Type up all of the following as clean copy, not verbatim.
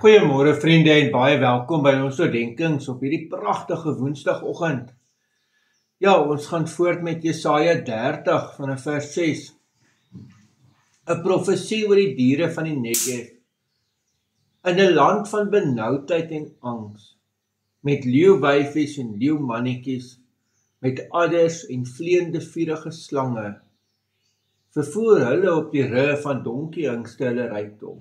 Goeiemôre vriende en baie welkom by ons oordenkings op hierdie pragtige Woensdagoggend. Ja, ons gaan voort met Jesaja 30 vanaf vers 6. 'n Profesie oor die diere van die Negev. In 'n land van benoudheid en angs, met leeuwyfies en leeumannetjies, met adders en vleiende vurige slange, vervoer hulle op die rye van donkiehingste hulle rykdom,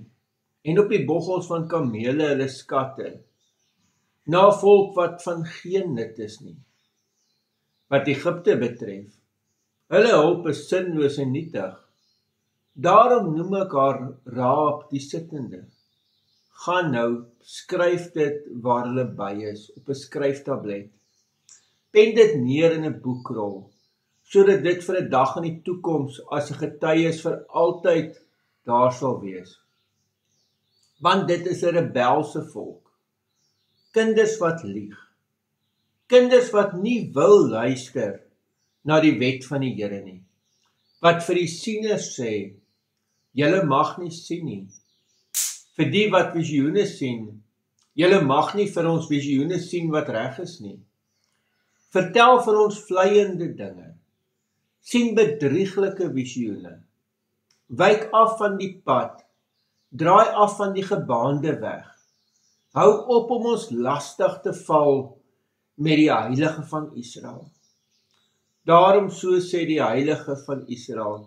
en op die boggels van kamele hulle skatte, na 'n volk wat van geen nut is nie. Wat Egipte betref, hulle hulp is sinloos en nietig. Daarom noem ek haar Raab die sittende. Gaan nou, skryf dit waar hulle by is, op 'n skryftablet. Pen dit neer in 'n boekrol, sodat dit vir 'n dag in die toekoms as 'n getuies vir altyd daar sal wees. Want dit is 'n rebelse volk, kinders wat lieg, kinders wat nie wil luister na die wet van die Here nie, wat vir die sieners sê, julle mag nie sien nie, vir die wat visioene sien, julle mag nie vir ons visioene sien wat reg is nie, vertel vir ons vleiende dinge, sien bedrieglike visioene, wyk af van die pad, draai af van die gebaande weg. Hou op om ons lastig te val met die Heilige van Israel. Daarom so sê die Heilige van Israel,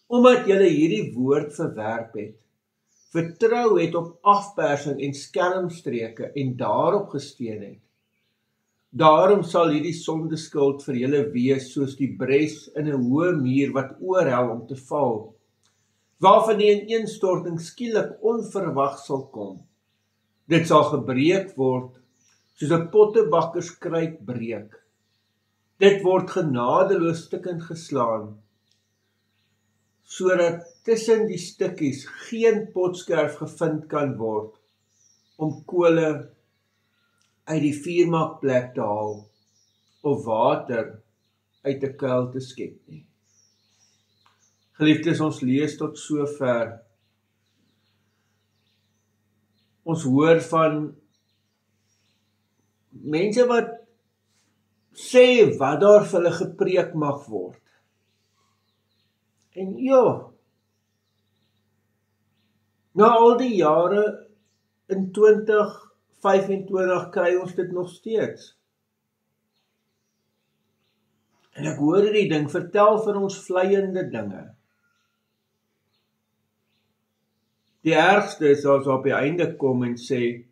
omdat julle hierdie woord verwerp het, vertrou het op afpersing en skelmstreke en daarop gesteun het. Daarom sal hierdie sondeskuld vir julle wees soos die bres in 'n hoë muur wat oorhel om te val, waarvan die ineenstorting skielik onverwags sal kom. Dit sal gebreek word, soos 'n pottebakkerskruik breek. Dit word genadeloos stukkend geslaan, sodat tussen die stukkies geen potskerf gevind kan word, om kole uit die vuurmaakplek te haal, of water uit 'n kuil te skep nie. Geliefdes, ons lees tot sover. Ons hoor van mense wat sê wat daar vir hulle gepreek mag word. En ja, na al die jare in 2025 kry ons dit nog steeds. En ek hoor hierdie ding, vertel vir ons vleiende dinge. Die ergste is as op die einde kom en sê,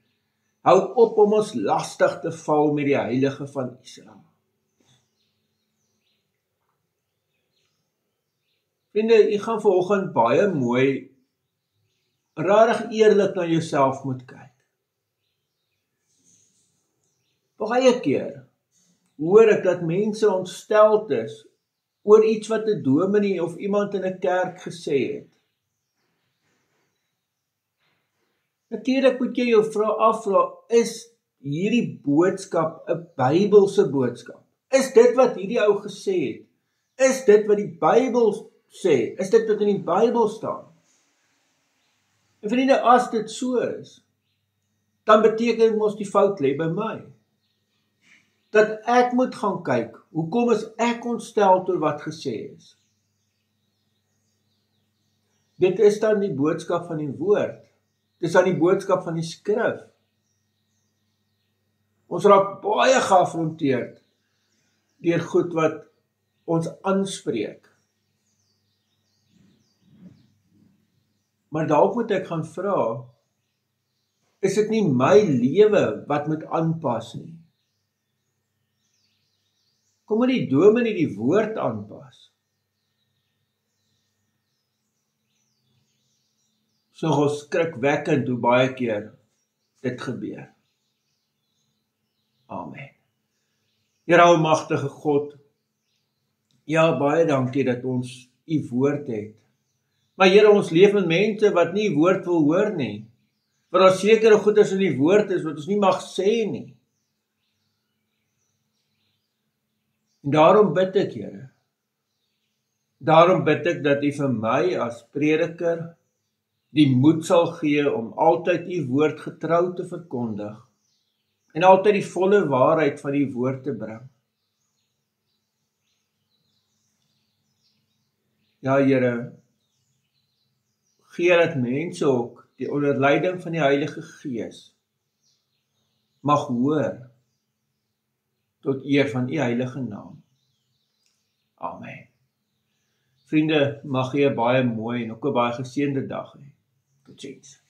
hou op om ons lastig te val met die Heilige van Israel. Vriende, jy gaan vanoggend baie mooi, rarig eerlik na jouself moet kyk. Baie keer hoor ek dat mense ontsteld is oor iets wat 'n dominee of iemand in 'n kerk gesê het. Natuurlik moet jy jou afvra, is hierdie boodskap 'n Bybelse boodskap? Is dit wat hierdie ou gesê het? Is dit wat die Bybel sê? Is dit wat in die Bybel staan? En vriende, as dit so is, dan beteken mos die fout lê by my. Dat ek moet gaan kyk, hoekom is ek ontstel oor wat gesê is? Dit is dan die boodskap van die woord. Dit is dan die boodskap van die skrif. Ons raak baie geafronteerd deur goed wat ons aanspreek. Maar dalk moet ek gaan vra, is dit nie my lewe wat moet aanpas nie? Kom moet die dominee die woord aanpas. So skrikwekkend hoe baie keer dit gebeur. Amen. Here almagtige God, ja, baie dankie dat ons u woord het. Maar Here, ons leef met mense wat nie woord wil hoor nie. Want daar sekere goeders in die woord is wat ons nie mag sê nie. En daarom bid ek, Here. Daarom bid ek dat u vir my as prediker die moed sal gee om altyd u woord getrou te verkondig en altyd die volle waarheid van die woord te bring. Ja, Here, gee dat mense ook die onder leiding van die Heilige Gees mag hoor tot eer van u heilige naam. Amen. Vriende, mag jy 'n baie mooi en ook 'n baie geseënde dag hê. Totsiens.